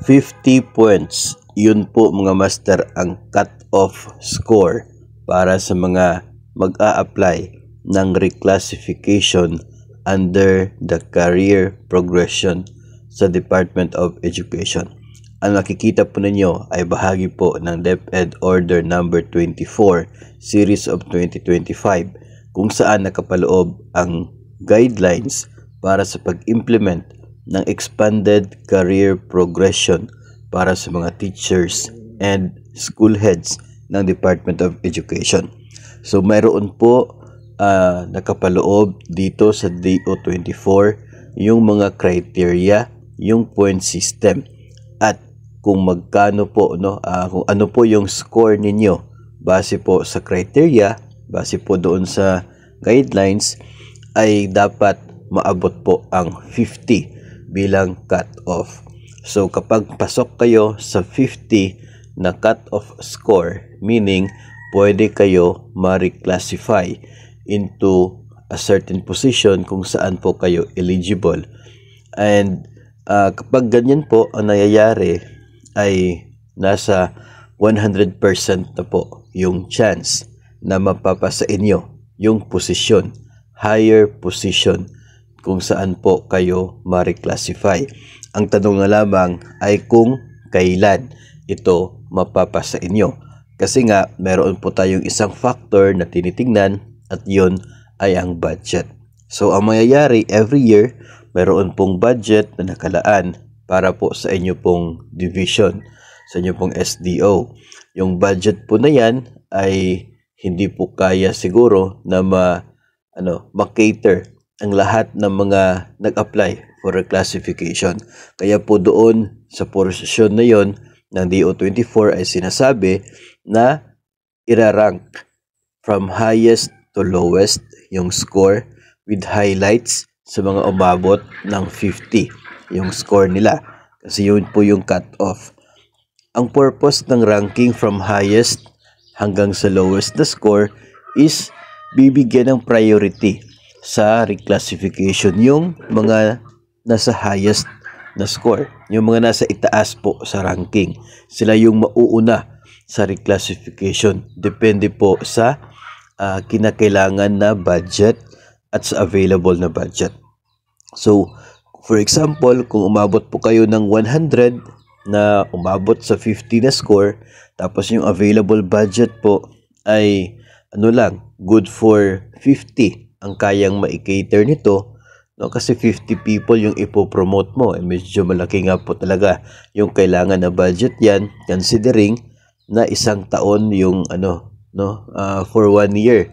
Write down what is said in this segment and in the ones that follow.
50 points. Yun po mga master ang cut-off score para sa mga mag-a-apply ng reclassification under the career progression sa Department of Education. Ang nakikita po ninyo ay bahagi po ng DepEd Order number 24 Series of 2025 kung saan nakapaloob ang guidelines para sa pag-implement ng expanded career progression para sa mga teachers and school heads ng Department of Education. So mayroon po nakapaloob dito sa DO24 yung mga criteria, yung point system at kung magkano po kung ano po yung score ninyo base po sa criteria, base po doon sa guidelines ay dapat maabot po ang 50 bilang cut-off. So kapag pasok kayo sa 50 na cut-off score, meaning pwede kayo ma-reclassify into a certain position kung saan po kayo eligible. And kapag ganyan po ang nangyayari ay nasa 100% na po yung chance na mapapasa inyo yung posisyon, higher position kung saan po kayo ma-reclassify. Ang tanong na lamang ay kung kailan ito mapapasa inyo. Kasi nga, meron po tayong isang factor na tinitingnan at yun ay ang budget. So, ang mangyayari every year, meron pong budget na nakalaan para po sa inyo pong division, sa inyo pong SDO. Yung budget po na yan ay hindi po kaya siguro na ma-cater ang lahat ng mga nag-apply for reclassification. Kaya po doon sa portion na yon ng DO24 ay sinasabi na irarank from highest to lowest yung score with highlights sa mga umabot ng 50 yung score nila. Kasi yun po yung cut-off. Ang purpose ng ranking from highest hanggang sa lowest na score is bibigyan ng priority sa reclassification yung mga nasa highest na score, yung mga nasa itaas po sa ranking. Sila yung mauuna sa reclassification. Depende po sa kinakailangan na budget at sa available na budget. So, for example, kung umabot po kayo ng 100 na umabot sa 50 na score, tapos yung available budget po ay good for 50 ang kayang ma-cater nito, no? Kasi 50 people yung ipopromote mo. Medyo malaki nga po talaga yung kailangan na budget yan, considering na isang taon yung for 1 year.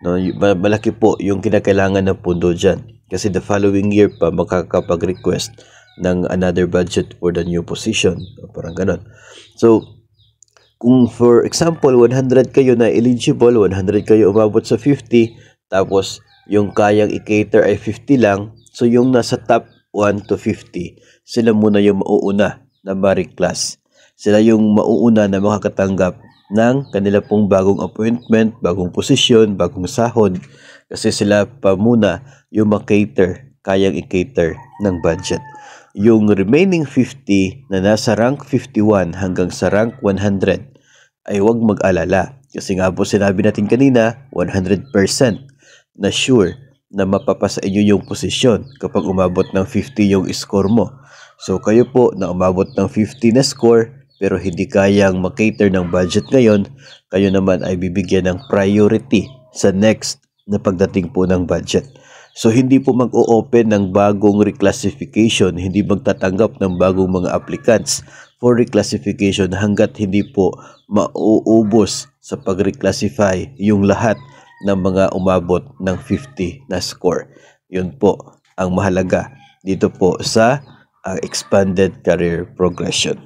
No? Malaki po yung kinakailangan na pundo dyan. Kasi the following year pa makakapag-request ng another budget for the new position. Parang ganon. So, kung for example, 100 kayo na eligible, 100 kayo umabot sa 50, tapos yung kayang i-cater ay 50 lang, so yung nasa top 1 to 50, sila muna yung mauuna na ma-reclass. Sila yung mauuna na makakatanggap ng kanila pong bagong appointment, bagong posisyon, bagong sahod, kasi sila pa muna yung ma-cater, kayang i-cater ng budget. Yung remaining 50 na nasa rank 51 hanggang sa rank 100 ay huwag mag-alala. Kasi nga po sinabi natin kanina, 100% na sure na mapapasa inyo yung posisyon kapag umabot ng 50 yung score mo. So kayo po na umabot ng 50 na score pero hindi kayang ma-cater ng budget ngayon, kayo naman ay bibigyan ng priority sa next na pagdating po ng budget. So hindi po mag-o-open ng bagong reclassification, hindi magtatanggap ng bagong mga applicants for reclassification hanggat hindi po mauubos sa pag-reclassify yung lahat ng mga umabot ng 50 na score. Yun po ang mahalaga dito po sa expanded career progression.